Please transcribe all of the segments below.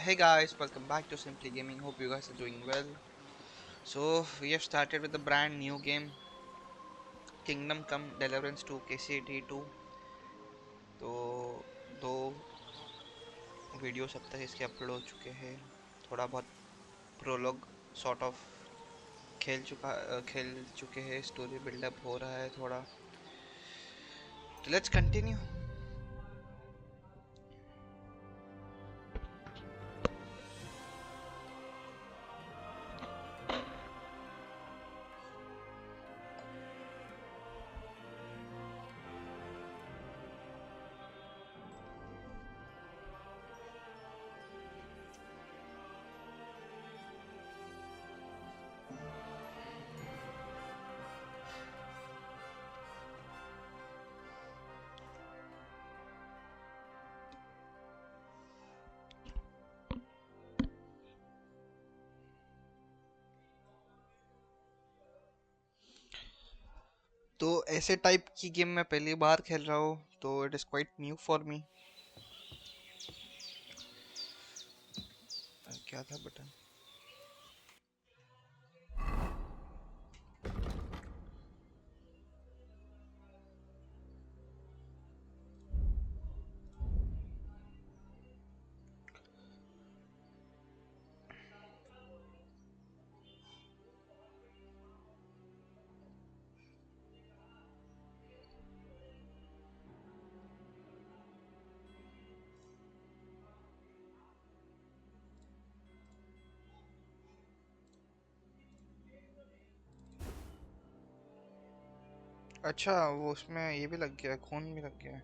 Hey guys, welcome back to Simply Gaming. Hope you guys are doing well. So we have started with a brand new game, Kingdom Come Deliverance 2 KCD 2. तो दो videos अब तक इसके upload हो चुके हैं. थोड़ा बहुत प्रोलॉग सॉर्ट ऑफ खेल चुके हैं. स्टोरी बिल्डअप हो रहा है थोड़ा. तो लेट्स कंटिन्यू. तो ऐसे टाइप की गेम मैं पहली बार खेल रहा हूँ, तो it is quite new for me. क्या था बटन? अच्छा, वो उसमें ये भी लग गया, खून भी लग गया.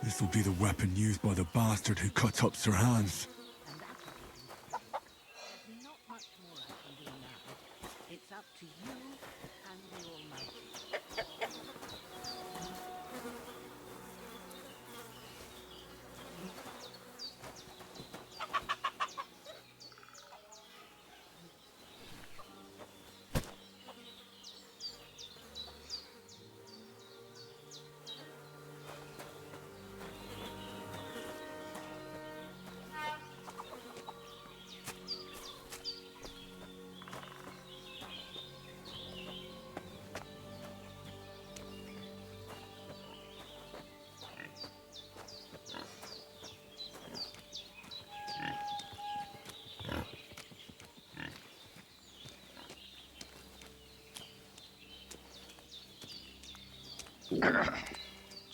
This will be the weapon used by the bastard who cut up Sir Hans. And that's what we can do. There's not much more I can do now. It's up to you and the Almighty.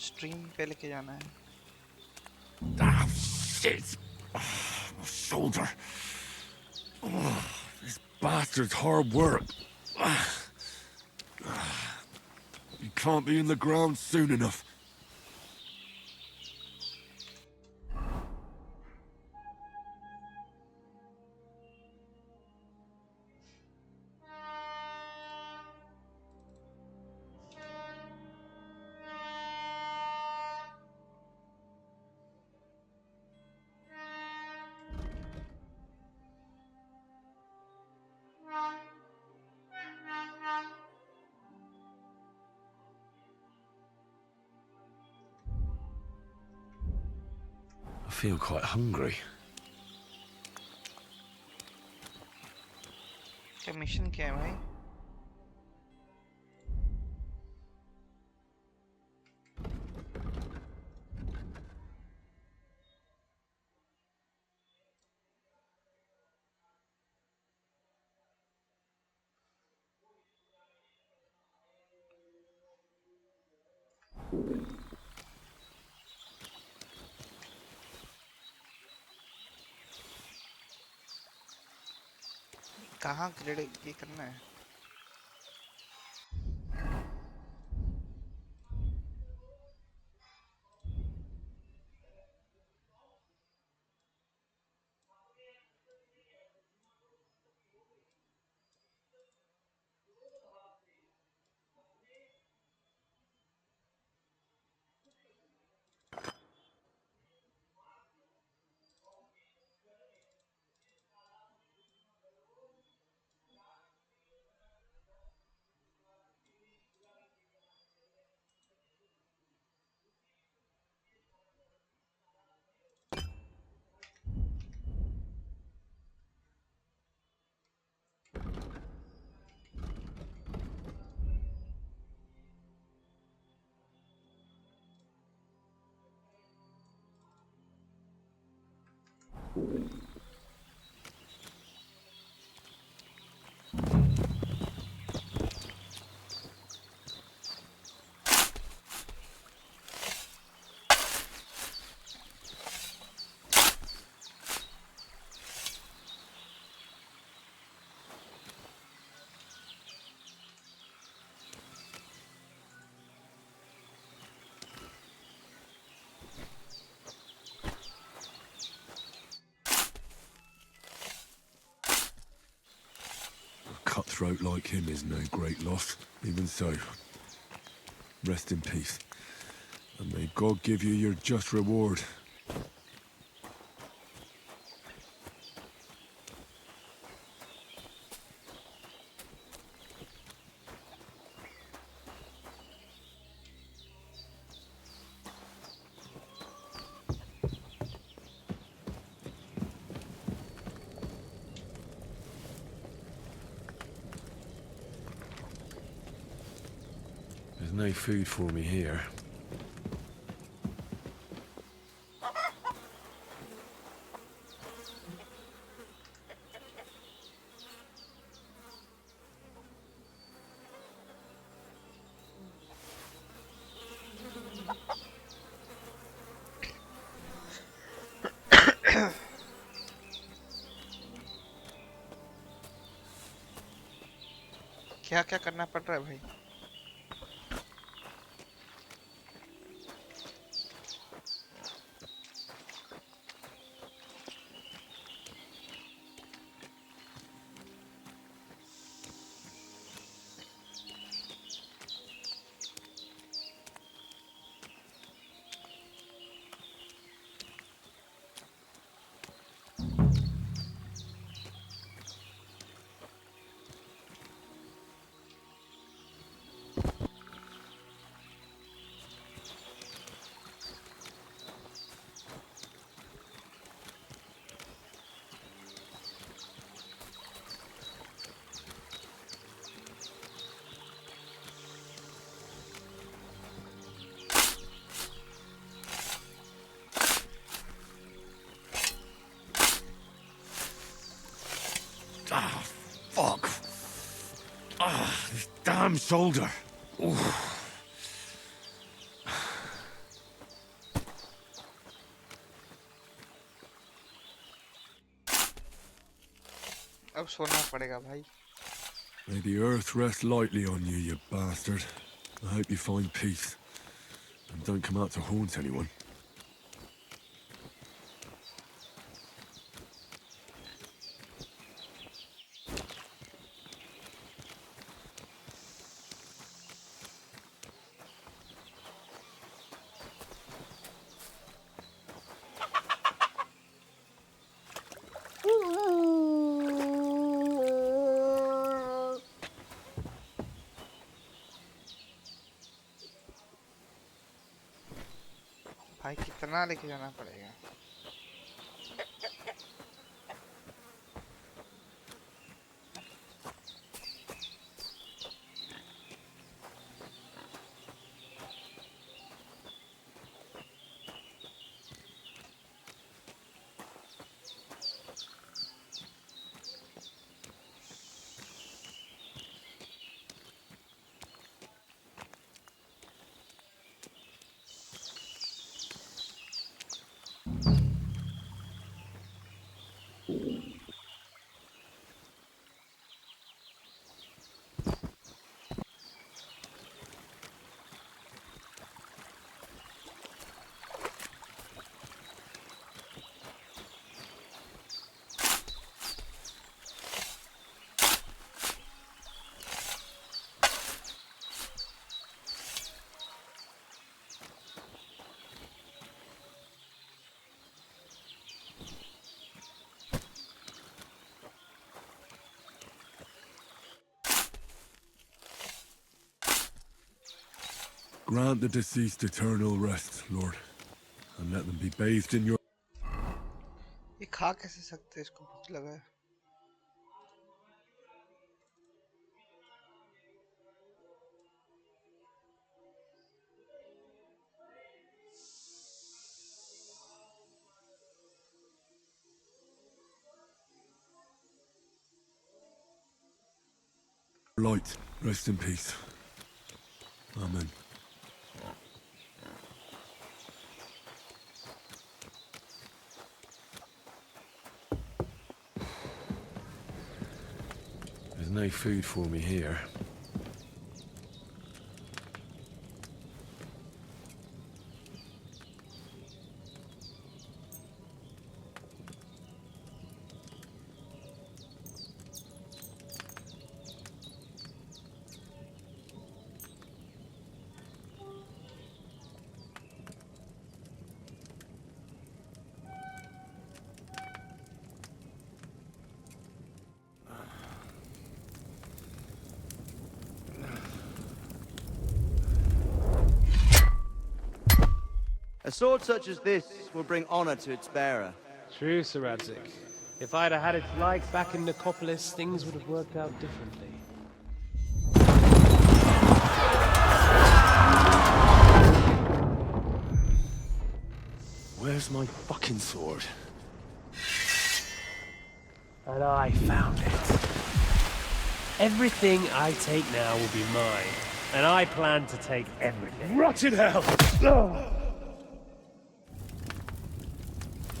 Stream पे लेके जाना है. Ah, shit! My shoulder. This bastard's hard work. You can't be in the ground soon enough. I feel quite hungry. क्या mission क्या है भाई? कहाँ grade ये करना है? A cutthroat like him is no great loss. Even so, rest in peace. And may God give you your just reward. There's no food for me here. क्या क्या करना पड़ रहा है भाई? Ah, fuck. Ah, this damn shoulder. Oof. अब सोना पड़ेगा भाई. May the earth rest lightly on you, you bastard. I hope you find peace. And don't come out to haunt anyone. भाई कितना लेके जाना पड़ेगा? Grant the deceased eternal rest, Lord, and let them be bathed in your... ये खा कैसे सकते हैं? इसको भूख लगा है. Blight, rest in peace. Amen. There's no food for me here. A sword such as this will bring honor to its bearer. True, Sir Radzik. If I'd have had its like back in Nicopolis, things would have worked out differently. Where's my fucking sword? And I found it. Everything I take now will be mine, and I plan to take everything. Rot in hell!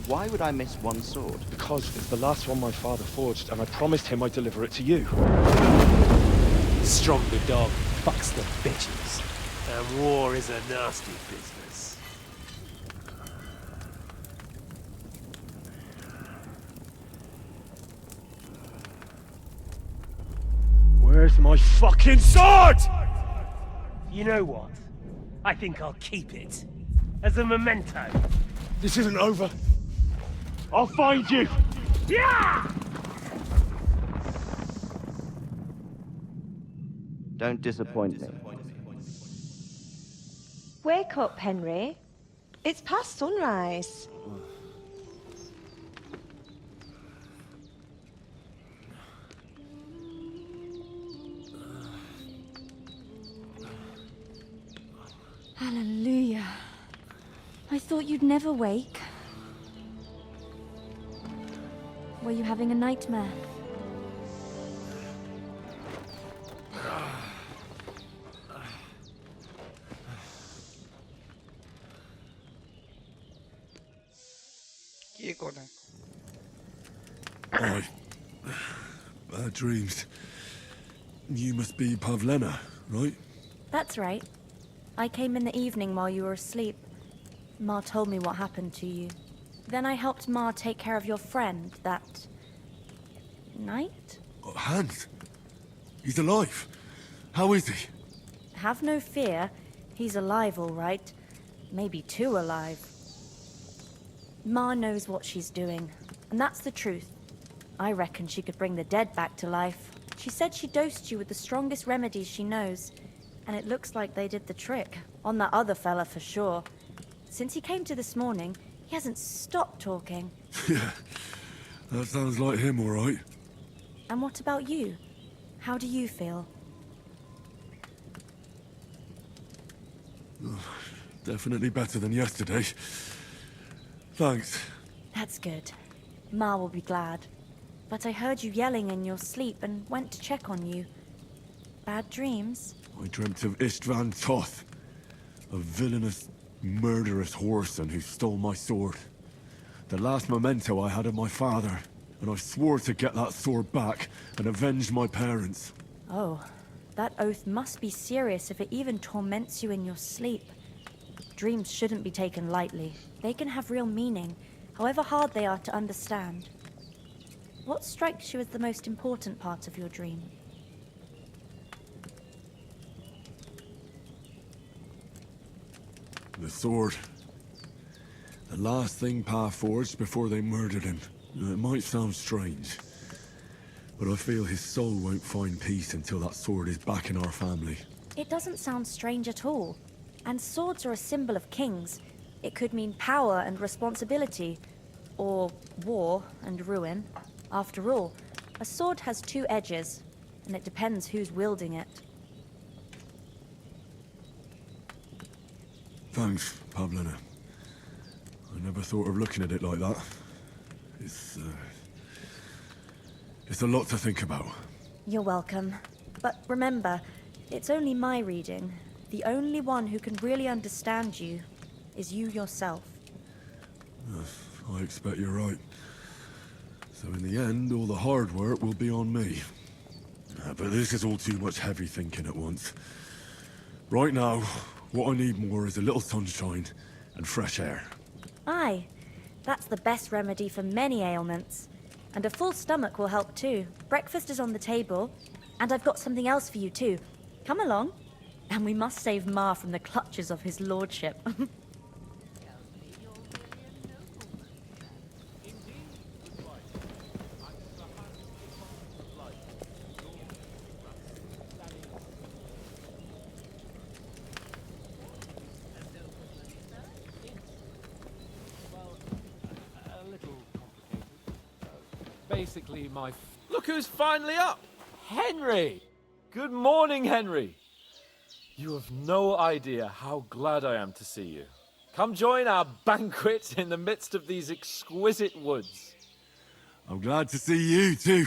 Why would I miss one sword? Because it's the last one my father forged, and I promised him I'd deliver it to you. Stronger dog fucks the bitches, and war is a nasty business. Where's my fucking sword? You know what? I think I'll keep it. As a memento. This isn't over. I'll find you! Yeah! Don't disappoint me. Wake up, Henry. It's past sunrise. Hallelujah. I thought you'd never wake. Were you having a nightmare? ये कौन है? Bad dreams. You must be Pavlena, right? That's right. I came in the evening while you were asleep. Ma told me what happened to you. Then I helped Ma take care of your friend that night? Hans? He's alive. How is he? Have no fear. He's alive, all right. Maybe too alive. Ma knows what she's doing, and that's the truth. I reckon she could bring the dead back to life. She said she dosed you with the strongest remedies she knows, and it looks like they did the trick. On that other fella for sure. Since he came to this morning, he hasn't stopped talking. Yeah, that sounds like him, all right. And what about you? How do you feel? Definitely better than yesterday. Thanks. That's good. Ma will be glad. But I heard you yelling in your sleep and went to check on you. Bad dreams? I dreamt of Istvan Toth, a villainous, murderous whoreson who stole my sword. The last memento I had of my father, and I swore to get that sword back and avenge my parents. Oh, that oath must be serious if it even torments you in your sleep. Dreams shouldn't be taken lightly. They can have real meaning, however hard they are to understand. What strikes you as the most important part of your dream? The sword. The last thing Pa forged before they murdered him. It might sound strange, but I feel his soul won't find peace until that sword is back in our family. It doesn't sound strange at all. And swords are a symbol of kings. It could mean power and responsibility, or war and ruin. After all, a sword has two edges, and it depends who's wielding it. Thanks, Pavlena. I never thought of looking at it like that. It's a lot to think about. You're welcome. But remember, it's only my reading. The only one who can really understand you is you yourself. I expect you're right. So in the end, all the hard work will be on me. But this is all too much heavy thinking at once. Right now, what I need more is a little sunshine and fresh air. Aye, that's the best remedy for many ailments. And a full stomach will help too. Breakfast is on the table, and I've got something else for you too. Come along. And we must save Ma from the clutches of his lordship. A little complicated. Basically, Look who's finally up! Henry! Good morning, Henry! You have no idea how glad I am to see you. Come join our banquet in the midst of these exquisite woods. I'm glad to see you too.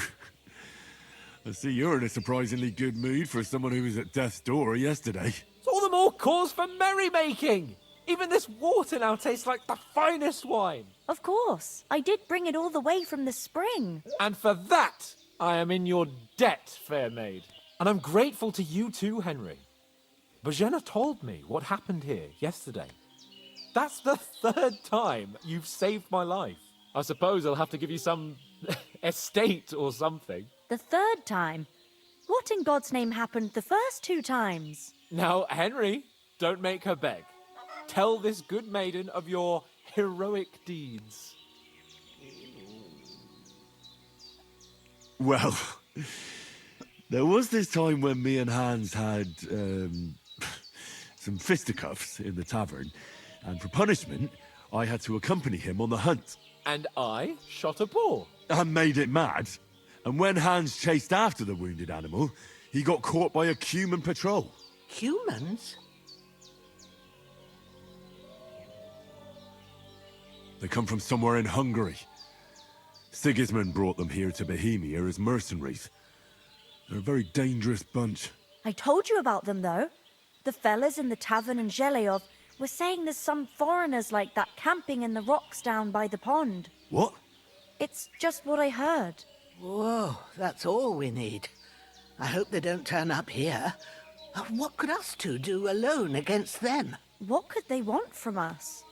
I see you're in a surprisingly good mood for someone who was at death's door yesterday. It's all the more cause for merrymaking! Even this water now tastes like the finest wine. Of course. I did bring it all the way from the spring. And for that, I am in your debt, fair maid. And I'm grateful to you too, Henry. Bojena told me what happened here yesterday. That's the third time you've saved my life. I suppose I'll have to give you some estate or something. The third time? What in God's name happened the first 2 times? Now, Henry, don't make her beg. Tell this good maiden of your heroic deeds. Well, there was this time when me and Hans had some fisticuffs in the tavern, and for punishment, I had to accompany him on the hunt. And I shot a boar. I made it mad, and when Hans chased after the wounded animal, he got caught by a human patrol. Humans? They come from somewhere in Hungary. Sigismund brought them here to Bohemia as mercenaries. They're a very dangerous bunch. I told you about them, though. The fellas in the tavern in Zheleyov were saying there's some foreigners like that camping in the rocks down by the pond. What? It's just what I heard. Whoa, that's all we need. I hope they don't turn up here. What could us two do alone against them? What could they want from us?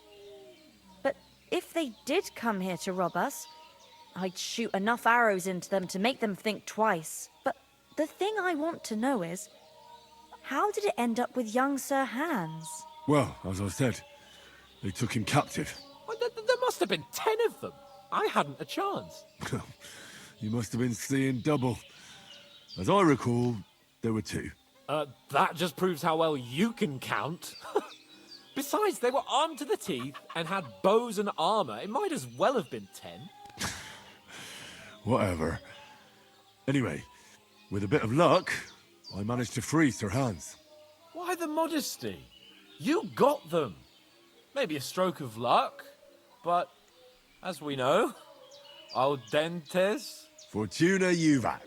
But if they did come here to rob us, I'd shoot enough arrows into them to make them think twice. But the thing I want to know is, how did it end up with young Sir Hans? Well, as I said, they took him captive. Well, there must have been 10 of them. I hadn't a chance. You must have been seeing double. As I recall, there were 2. That just proves how well you can count. Besides, they were armed to the teeth and had bows and armor. It might as well have been 10. Whatever. Anyway, with a bit of luck, I managed to free Sir Hans. Why the modesty? You got them. Maybe a stroke of luck, but as we know, al dentes. Fortuna juvat.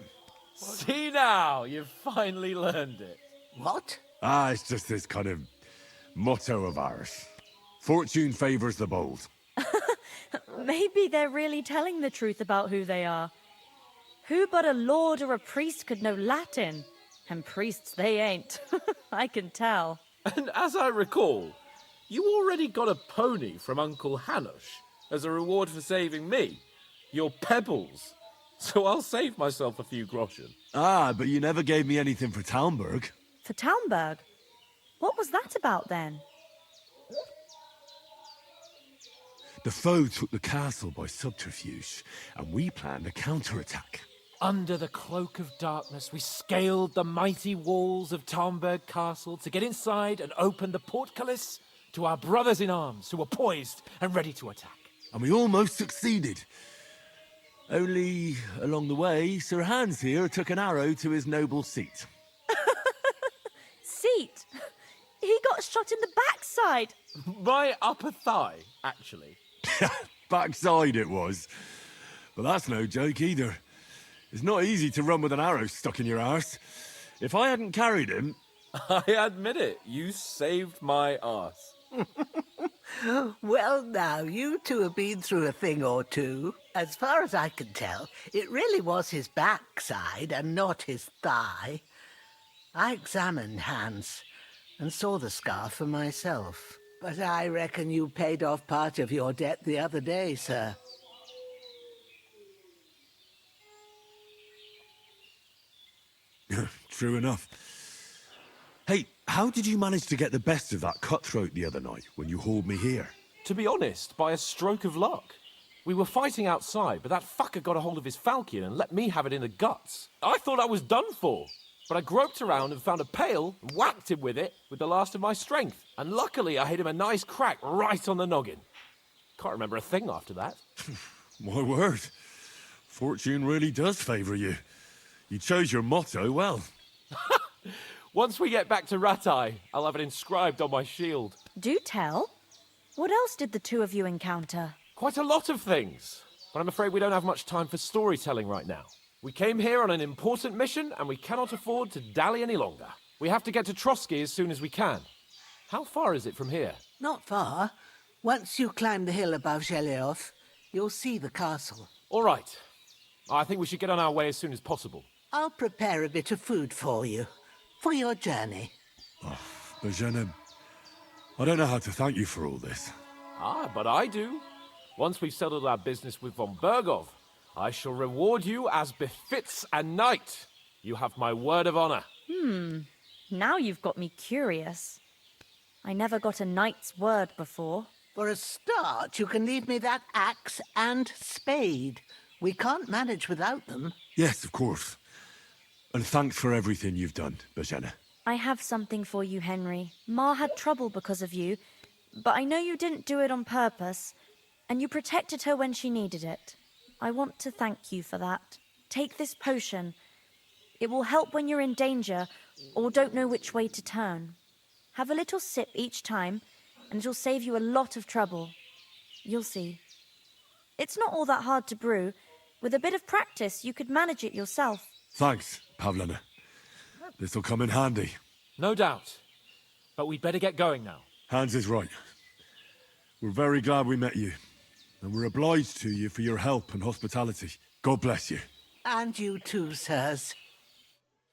See now, you've finally learned it. What? It's just this kind of motto of ours. Fortune favors the bold. Maybe they're really telling the truth about who they are. Who but a lord or a priest could know Latin? And priests they ain't. I can tell. And as I recall, you already got a pony from Uncle Hanush as a reward for saving me. Your pebbles. So I'll save myself a few groschen. But you never gave me anything for Talmberg. For Talmberg? What was that about then? The foe took the castle by subterfuge, and we planned a counterattack. Under the cloak of darkness, we scaled the mighty walls of Talmberg Castle to get inside and open the portcullis to our brothers in arms who were poised and ready to attack. And we almost succeeded. Only, along the way, Sir Hans here took an arrow to his noble seat. Seat? He got shot in the backside. My upper thigh, actually. Backside it was. But that's no joke either. It's not easy to run with an arrow stuck in your arse. If I hadn't carried him... I admit it, you saved my arse. Well, now, you two have been through a thing or two. As far as I can tell, it really was his backside and not his thigh. I examined Hans and saw the scar for myself. But I reckon you paid off part of your debt the other day, sir. True enough. Hey, how did you manage to get the best of that cutthroat the other night when you hauled me here? To be honest, by a stroke of luck. We were fighting outside, but that fucker got a hold of his falchion and let me have it in the guts. I thought I was done for. But I groped around and found a pail and whacked him with it with the last of my strength. And luckily I hit him a nice crack right on the noggin. Can't remember a thing after that. My word. Fortune really does favour you. You chose your motto well. Once we get back to Ratai, I'll have it inscribed on my shield. Do tell. What else did the two of you encounter? Quite a lot of things. But I'm afraid we don't have much time for storytelling right now. We came here on an important mission, and we cannot afford to dally any longer. We have to get to Trotsky as soon as we can. How far is it from here? Not far. Once you climb the hill above Zheleov, you'll see the castle. All right. I think we should get on our way as soon as possible. I'll prepare a bit of food for you, for your journey. Oh, Bohemia, I don't know how to thank you for all this. Ah, but I do. Once we've settled our business with von Bergov, I shall reward you as befits a knight. You have my word of honor. Now you've got me curious. I never got a knight's word before. For a start, you can leave me that axe and spade. We can't manage without them. Yes, of course. And thanks for everything you've done, Bohemia. I have something for you, Henry. Ma had trouble because of you, but I know you didn't do it on purpose, and you protected her when she needed it. I want to thank you for that. Take this potion. It will help when you're in danger or don't know which way to turn. Have a little sip each time, and it'll save you a lot of trouble. You'll see. It's not all that hard to brew. With a bit of practice, you could manage it yourself. Thanks, Pavlina. This'll come in handy. No doubt. But we'd better get going now. Hans is right. We're very glad we met you. And we're obliged to you for your help and hospitality. God bless you. And you too, sirs.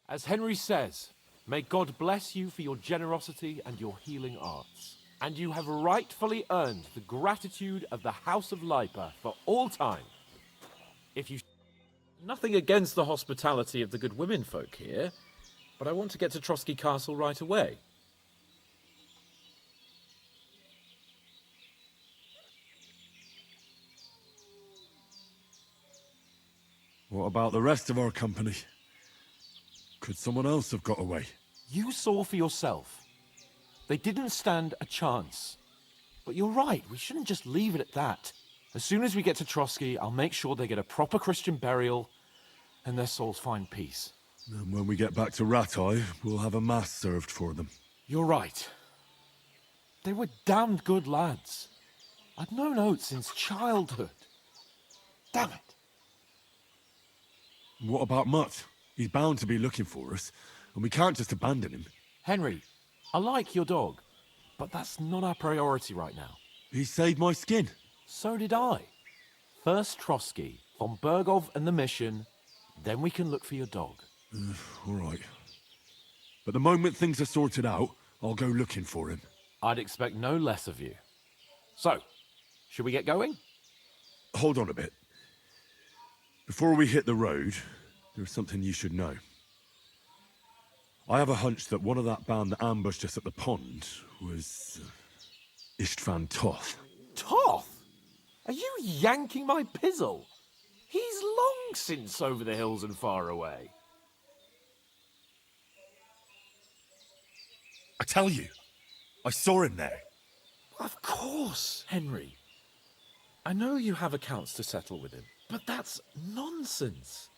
As Henry says, may God bless you for your generosity and your healing arts. And you have rightfully earned the gratitude of the House of Lipa for all time. If you... Nothing against the hospitality of the good women folk here, but I want to get to Trotsky Castle right away. What about the rest of our company? Could someone else have got away? You saw for yourself. They didn't stand a chance. But you're right, we shouldn't just leave it at that. As soon as we get to Trotsky, I'll make sure they get a proper Christian burial and their souls find peace. And when we get back to Ratai, we'll have a mass served for them. You're right. They were damned good lads. I'd known Oates since childhood. Damn it. What about Mutt? He's bound to be looking for us, and we can't just abandon him. Henry, I like your dog, but that's not our priority right now. He saved my skin. So did I. First Trotsky, von Bergov and the mission, then we can look for your dog. All right. But the moment things are sorted out, I'll go looking for him. I'd expect no less of you. So, should we get going? Hold on a bit. Before we hit the road, there's something you should know. I have a hunch that one of that band that ambushed us at the pond was... Istvan Toth. Toth? Are you yanking my pizzle? He's long since over the hills and far away. I tell you, I saw him there. Of course, Henry. I know you have accounts to settle with him, but that's nonsense.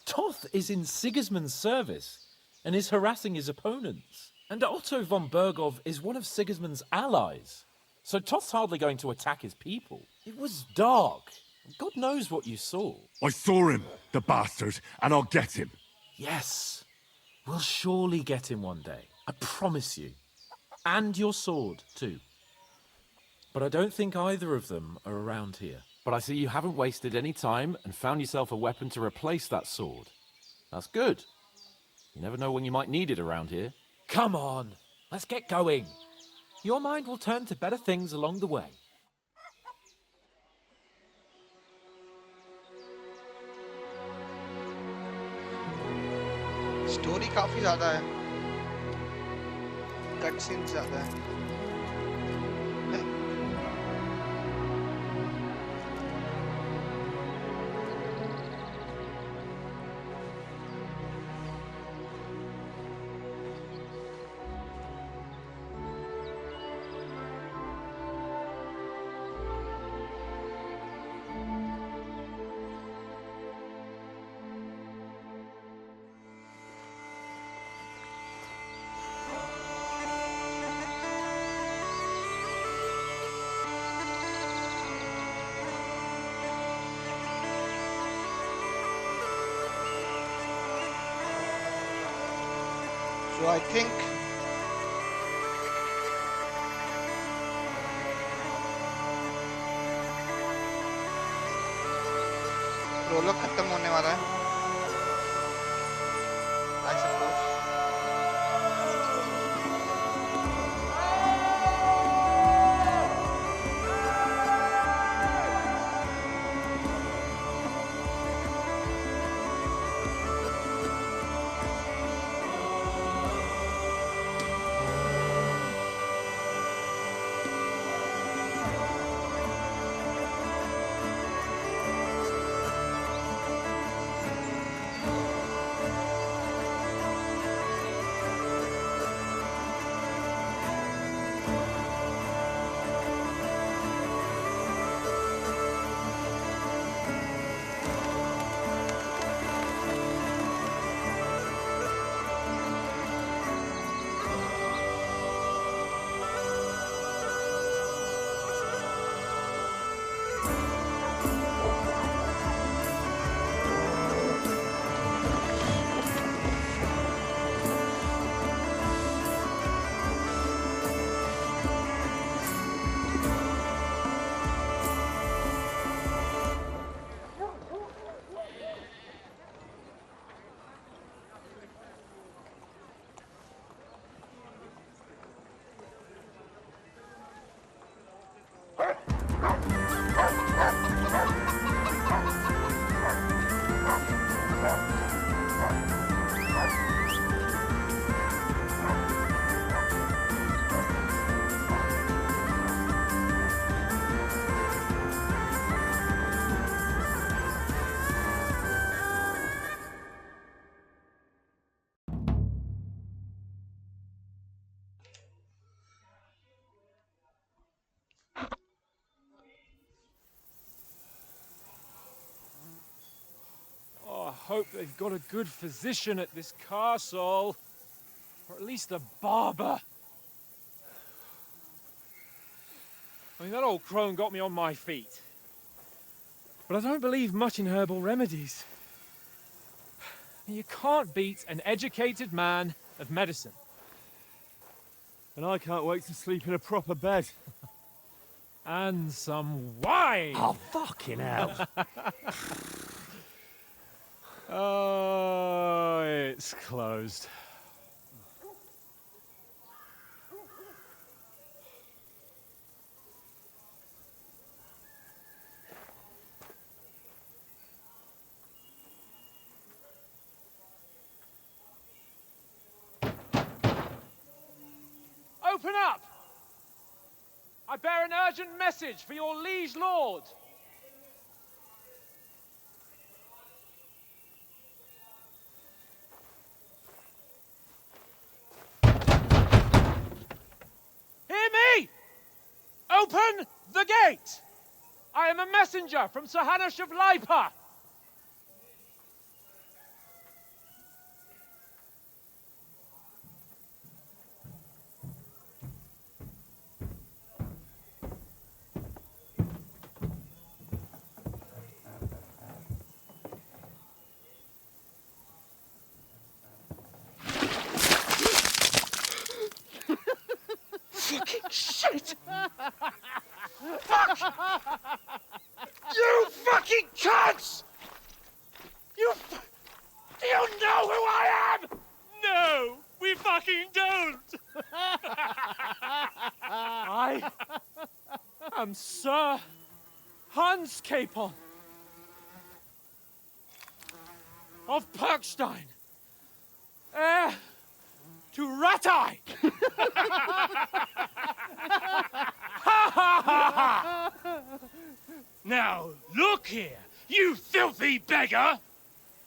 Toth is in Sigismund's service and is harassing his opponents. And Otto von Bergov is one of Sigismund's allies. So Toth's hardly going to attack his people. It was dark. God knows what you saw. I saw him, the bastard, and I'll get him. Yes. We'll surely get him one day. I promise you. And your sword, too. But I don't think either of them are around here. But I see you haven't wasted any time and found yourself a weapon to replace that sword. That's good. You never know when you might need it around here. Come on, let's get going. Your mind will turn to better things along the way. Story काफी ज्यादा है, cut scene ज्यादा है। So I think prologue खत्म होने वाला है, I suppose. I hope they've got a good physician at this castle. Or at least a barber. I mean, that old crone got me on my feet. But I don't believe much in herbal remedies. You can't beat an educated man of medicine. And I can't wait to sleep in a proper bed. And some wine! Oh, fucking hell. Oh, it's closed. Open up! I bear an urgent message for your liege lord. Hear me! Open the gate! I am a messenger from Sir Hanush of Lipa. Sir Hans Capon of Perkstein, heir to Ratai. Now, look here, you filthy beggar!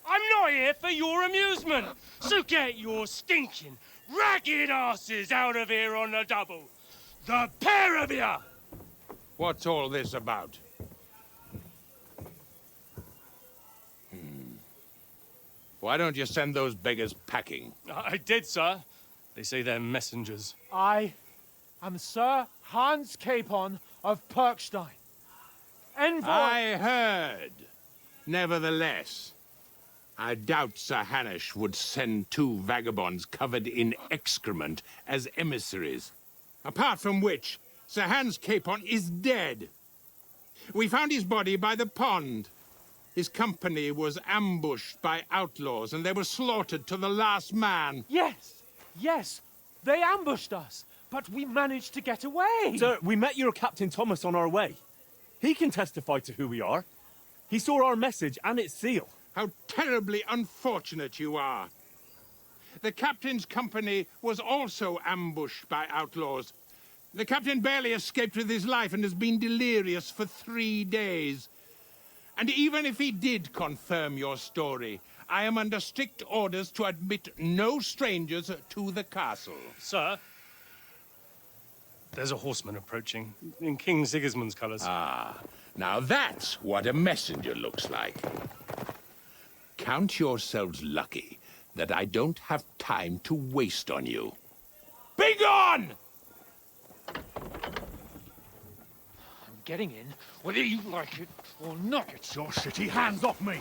I'm not here for your amusement, so get your stinking, ragged asses out of here on the double. The pair of you! What's all this about? Why don't you send those beggars packing? I did, sir. They say they're messengers. I am Sir Hans Capon of Perkstein. Envoy... I heard. Nevertheless, I doubt Sir Hanush would send two vagabonds covered in excrement as emissaries. Apart from which, Sir Hans Capon is dead. We found his body by the pond. His company was ambushed by outlaws, and they were slaughtered to the last man. Yes, yes, they ambushed us, but we managed to get away. Sir, we met your Captain Thomas on our way. He can testify to who we are. He saw our message and its seal. How terribly unfortunate you are. The captain's company was also ambushed by outlaws. The captain barely escaped with his life and has been delirious for 3 days. And even if he did confirm your story, I am under strict orders to admit no strangers to the castle. Sir, there's a horseman approaching in King Sigismund's colours. Ah, now that's what a messenger looks like. Count yourselves lucky that I don't have time to waste on you. Be gone! I'm getting in, whether you like it or not. Get your shitty hands off me!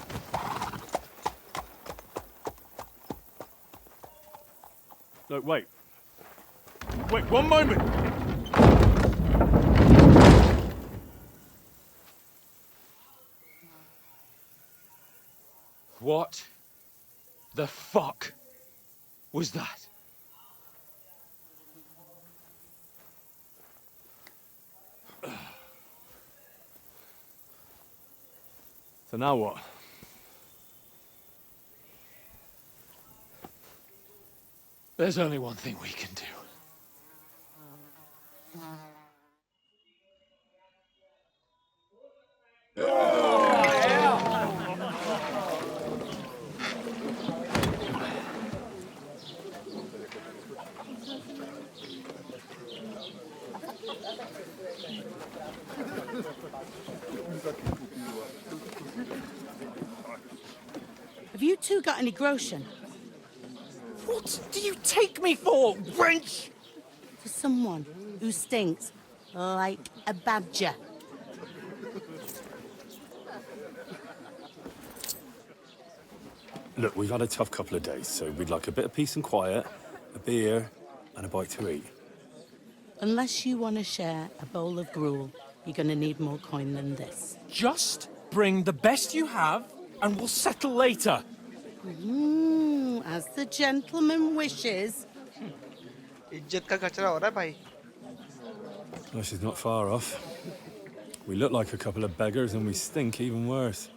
Look, wait. Wait, one moment! What the fuck was that? So now what? There's only one thing we can do. Have you two got any groschen? What do you take me for, wench? For someone who stinks like a badger. Look, we've had a tough couple of days, so we'd like a bit of peace and quiet, a beer, and a bite to eat. Unless you want to share a bowl of gruel, you're going to need more coin than this. Just bring the best you have, and we'll settle later. As the gentleman wishes. इज्जत का कचरा हो रहा है भाई. No, she's not far off. We look like a couple of beggars, and we stink even worse.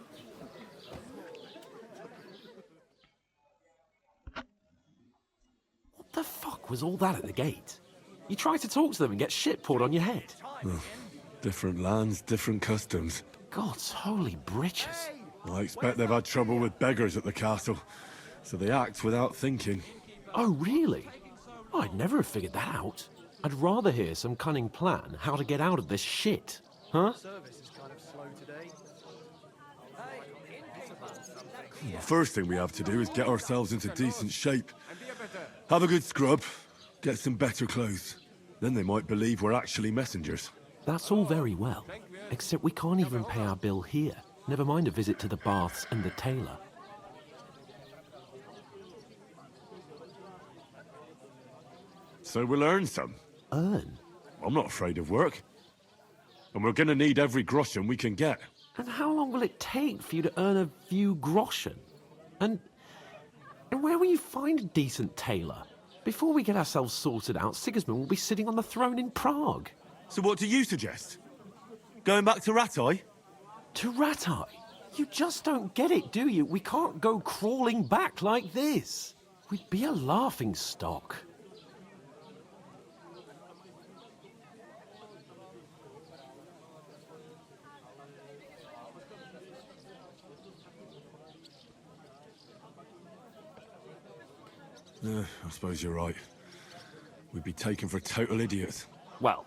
What the fuck was all that at the gate? You try to talk to them and get shit poured on your head. Well, different lands, different customs. God's holy britches. I expect they've had trouble with beggars at the castle, so they act without thinking. Oh, really? I'd never have figured that out. I'd rather hear some cunning plan how to get out of this shit. Huh? The first thing we have to do is get ourselves into decent shape. Have a good scrub, get some better clothes. Then they might believe we're actually messengers. That's all very well, except we can't even pay our bill here. Never mind a visit to the baths and the tailor. So we'll earn some. Earn? I'm not afraid of work. And we're gonna need every groschen we can get. And how long will it take for you to earn a few groschen? And where will you find a decent tailor? Before we get ourselves sorted out, Sigismund will be sitting on the throne in Prague. So what do you suggest? Going back to Ratai? To Ratai? You just don't get it, do you? We can't go crawling back like this. We'd be a laughing stock. I suppose you're right. We'd be taken for total idiots. Well,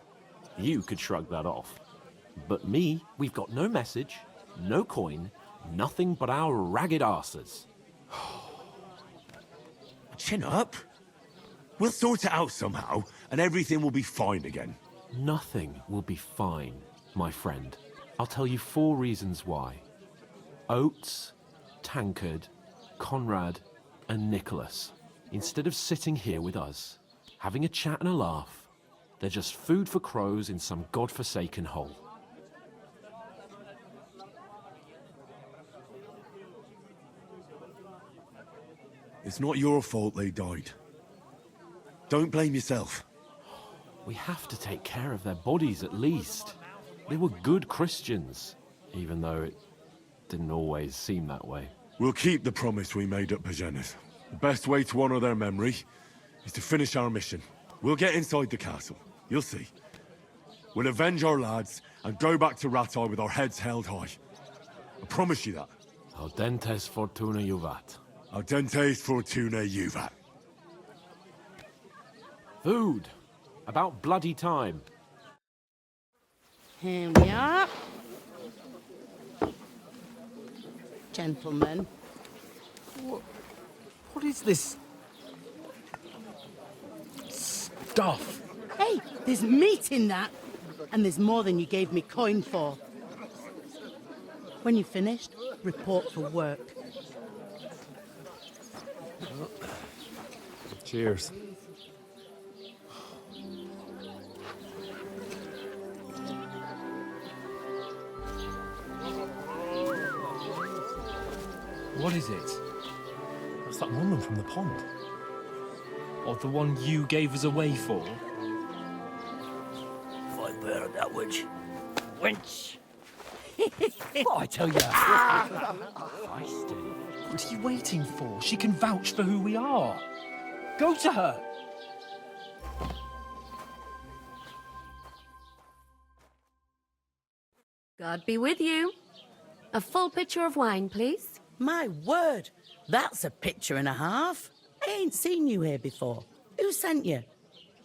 you could shrug that off. But me, we've got no message, no coin, nothing but our ragged arses. Chin up. We'll sort it out somehow, and everything will be fine again. Nothing will be fine, my friend. I'll tell you 4 reasons why. Oates, Tankard, Conrad, and Nicholas. Instead of sitting here with us, having a chat and a laugh, they're just food for crows in some godforsaken hole. It's not your fault they died. Don't blame yourself. We have to take care of their bodies at least. They were good Christians, even though it didn't always seem that way. We'll keep the promise we made at Pagenis. The best way to honor their memory is to finish our mission. We'll get inside the castle. You'll see. We'll avenge our lads and go back to Ratai with our heads held high. I promise you that. Audentes fortuna juvat. Audentes fortuna juvat. Food. About bloody time. Here we are. Gentlemen. What is this stuff? Hey, there's meat in that. And there's more than you gave me coin for. When you're finished, report for work. Cheers. What is it? What's that woman from the pond? Or the one you gave us away for? I bear that witch. Wench! What I tell you? What are you waiting for? She can vouch for who we are. Go to her. God be with you. A full pitcher of wine, please. My word, that's a picture and a half. I ain't seen you here before. Who sent you?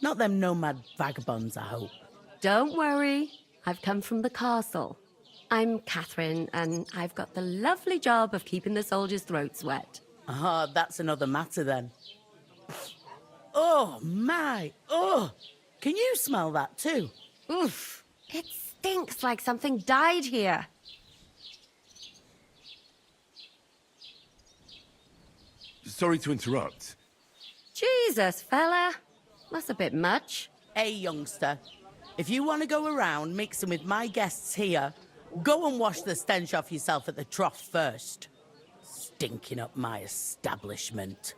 Not them nomad vagabonds, I hope. Don't worry. I've come from the castle. I'm Catherine, and I've got the lovely job of keeping the soldiers' throats wet. Ah, that's another matter then. Oh, my. Oh, can you smell that too? Oof. It stinks like something died here. Sorry to interrupt. Jesus, fella. That's a bit much. Hey, youngster. If you want to go around mixing with my guests here, go and wash the stench off yourself at the trough first. Stinking up my establishment.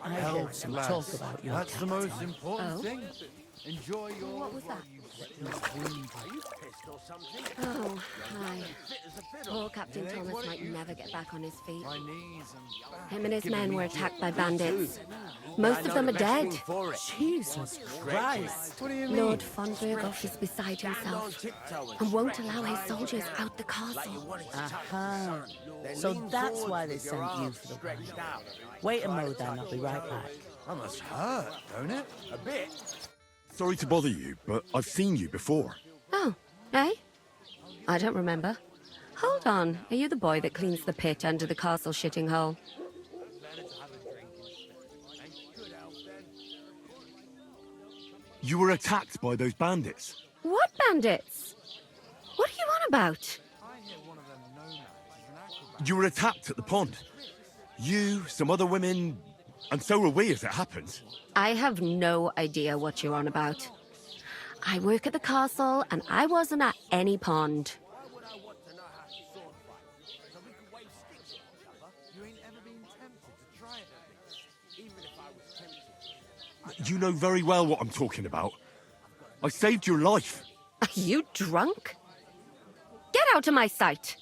I heard some talk about your That's the captain. most important thing. Enjoy your... What was that? Oh, hi. Poor Captain Thomas might never get back on his feet. Him and his men were attacked by bandits. Most of them are dead. Jesus Christ. Lord von Burghoff is beside himself and won't allow his soldiers out the castle. Aha. So that's why they sent you for the wine. Wait a mo then, I'll be right back. That must hurt, don't it? A bit. Sorry to bother you, but I've seen you before. Oh, eh? I don't remember. Hold on, are you the boy that cleans the pit under the castle shitting hole? You were attacked by those bandits. What bandits? What are you on about? You were attacked at the pond. You, some other women, and so were we as it happened. I have no idea what you're on about. I work at the castle, and I wasn't at any pond. You know very well what I'm talking about. I saved your life. You drunk? Get out of my sight!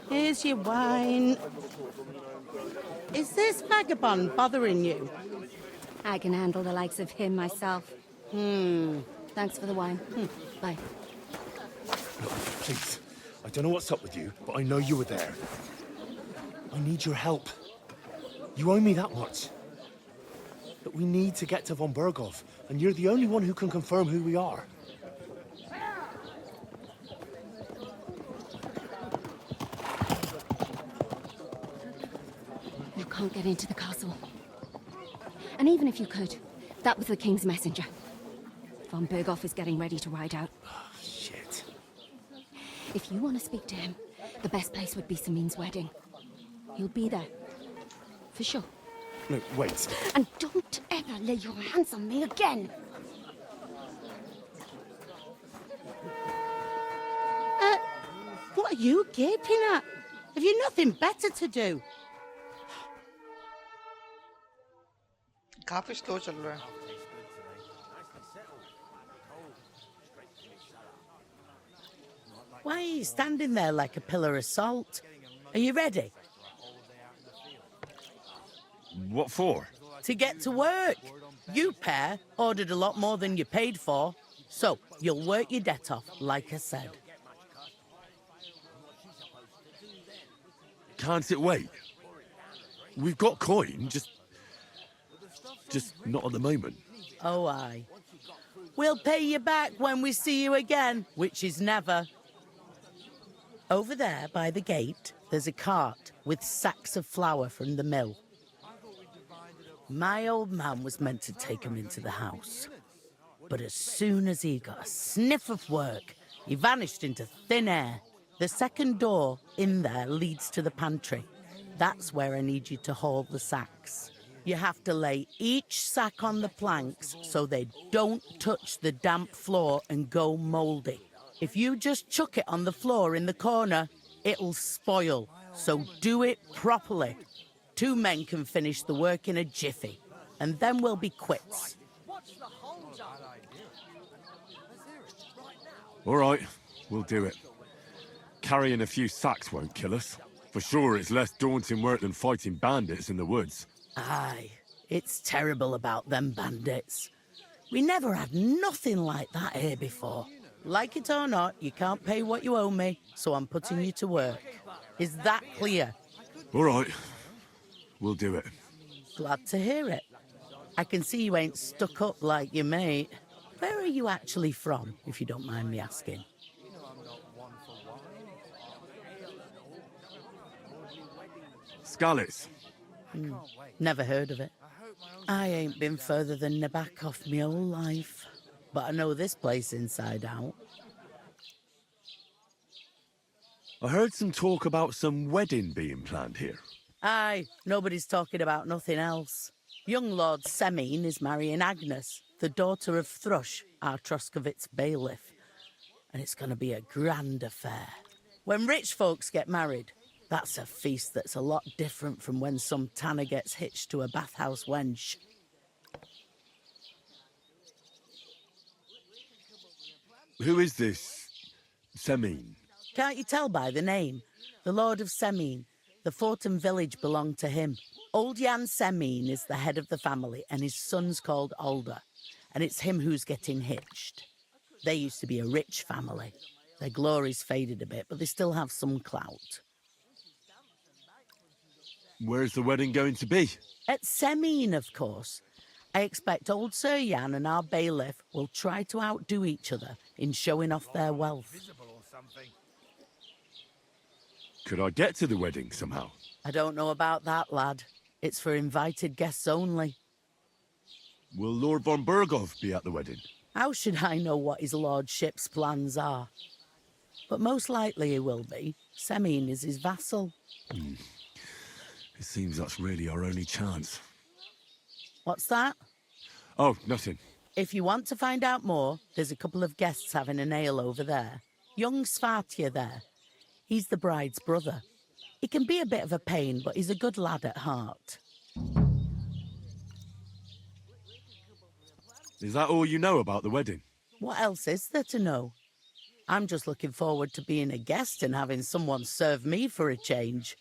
Here's your wine. Is this vagabond bothering you? I can handle the likes of him myself. Thanks for the wine. Bye. Look, please. I don't know what's up with you, but I know you were there. I need your help. You owe me that much. But we need to get to von Berghoff, and you're the only one who can confirm who we are. You can't get into the castle. And even if you could, that was the King's messenger. Von Berghoff is getting ready to ride out. Oh, shit. If you want to speak to him, the best place would be Samin's wedding. He'll be there. For sure. No, wait. And don't ever lay your hands on me again! What are you gaping at? Have you nothing better to do? काफी slow चल रहा है. Why are you standing there like a pillar of salt? Are you ready? What for? To get to work. You pair ordered a lot more than you paid for. So, you'll work your debt off, like I said. Can't it wait? We've got coin, just not at the moment. Oh, aye. We'll pay you back when we see you again, which is never. Over there, by the gate, there's a cart with sacks of flour from the mill. My old man was meant to take him into the house. But as soon as he got a sniff of work, he vanished into thin air. The second door in there leads to the pantry. That's where I need you to haul the sacks. You have to lay each sack on the planks so they don't touch the damp floor and go mouldy. If you just chuck it on the floor in the corner, it'll spoil. So do it properly. 2 men can finish the work in a jiffy, and then we'll be quits. All right, we'll do it. Carrying a few sacks won't kill us. For sure, it's less daunting work than fighting bandits in the woods. Aye, it's terrible about them bandits. We never had nothing like that here before. Like it or not, you can't pay what you owe me, so I'm putting you to work. Is that clear? All right, we'll do it. Glad to hear it. I can see you ain't stuck up like your mate. Where are you actually from, if you don't mind me asking? Skalitz. Never heard of it. I ain't been further than Nabakov my whole life. But I know this place inside out. I heard some talk about some wedding being planned here. Aye, nobody's talking about nothing else. Young Lord Semin is marrying Agnes, the daughter of Thrush, our Troskovitz bailiff. And it's going to be a grand affair. When rich folks get married, that's a feast that's a lot different from when some tanner gets hitched to a bathhouse wench. Who is this Semin? Can't you tell by the name? The Lord of Semin. The fort and village belong to him. Old Jan Semin is the head of the family, and his son's called Alder. And it's him who's getting hitched. They used to be a rich family. Their glory's faded a bit, but they still have some clout. Where's the wedding going to be? At Semin, of course. I expect old Sir Jan and our bailiff will try to outdo each other in showing off their wealth. Could I get to the wedding somehow? I don't know about that, lad. It's for invited guests only. Will Lord von Berghoff be at the wedding? How should I know what his lordship's plans are? But most likely he will be. Semin is his vassal. It seems that's really our only chance. What's that? Oh, nothing. If you want to find out more, there's a couple of guests having an ale over there. Young Svartje there. He's the bride's brother. He can be a bit of a pain, but he's a good lad at heart. Is that all you know about the wedding? What else is there to know? I'm just looking forward to being a guest and having someone serve me for a change.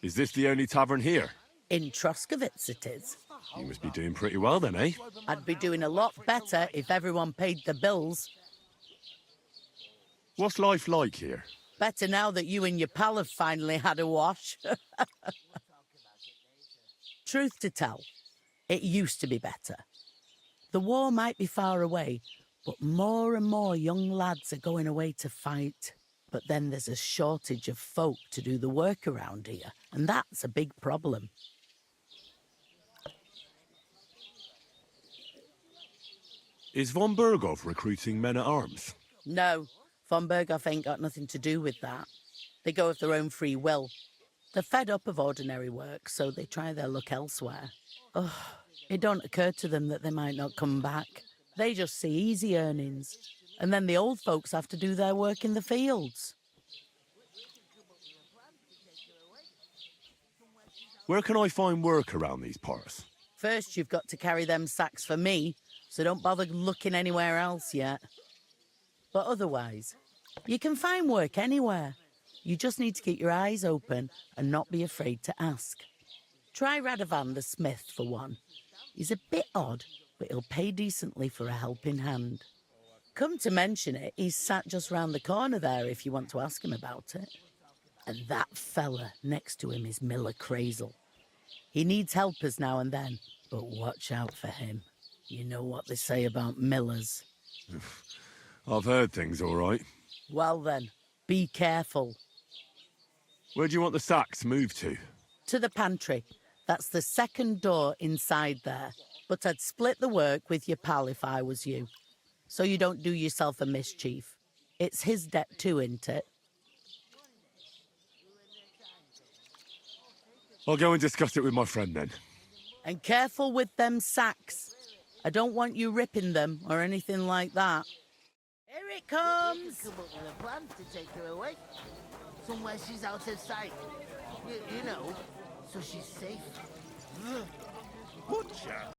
Is this the only tavern here? In Troskovitz it is. You must be doing pretty well then, eh? I'd be doing a lot better if everyone paid the bills. What's life like here? Better now that you and your pal have finally had a wash. Truth to tell, it used to be better. The war might be far away, but more and more young lads are going away to fight. But then there's a shortage of folk to do the work around here, and that's a big problem. Is von Berghoff recruiting men-at-arms? No, von Berghoff ain't got nothing to do with that. They go of their own free will. They're fed up of ordinary work, so they try their luck elsewhere. Ugh, it don't occur to them that they might not come back. They just see easy earnings, and then the old folks have to do their work in the fields. Where can I find work around these parts? First, you've got to carry them sacks for me, so don't bother looking anywhere else yet. But otherwise, you can find work anywhere. You just need to keep your eyes open and not be afraid to ask. Try Radovan the smith for one. He's a bit odd, but he'll pay decently for a helping hand. Come to mention it, he's sat just round the corner there if you want to ask him about it. And that fella next to him is Miller Crazel. He needs helpers now and then, but watch out for him. You know what they say about Millers. I've heard things all right. Well then, be careful. Where do you want the sacks moved to? To the pantry. That's the second door inside there. But I'd split the work with your pal if I was you. So you don't do yourself a mischief. It's his debt too, isn't it? I'll go and discuss it with my friend then. And careful with them sacks. I don't want you ripping them or anything like that. Here it comes! Come up with a plan to take her away. Somewhere she's out of sight. You know, so she's safe. Butcher!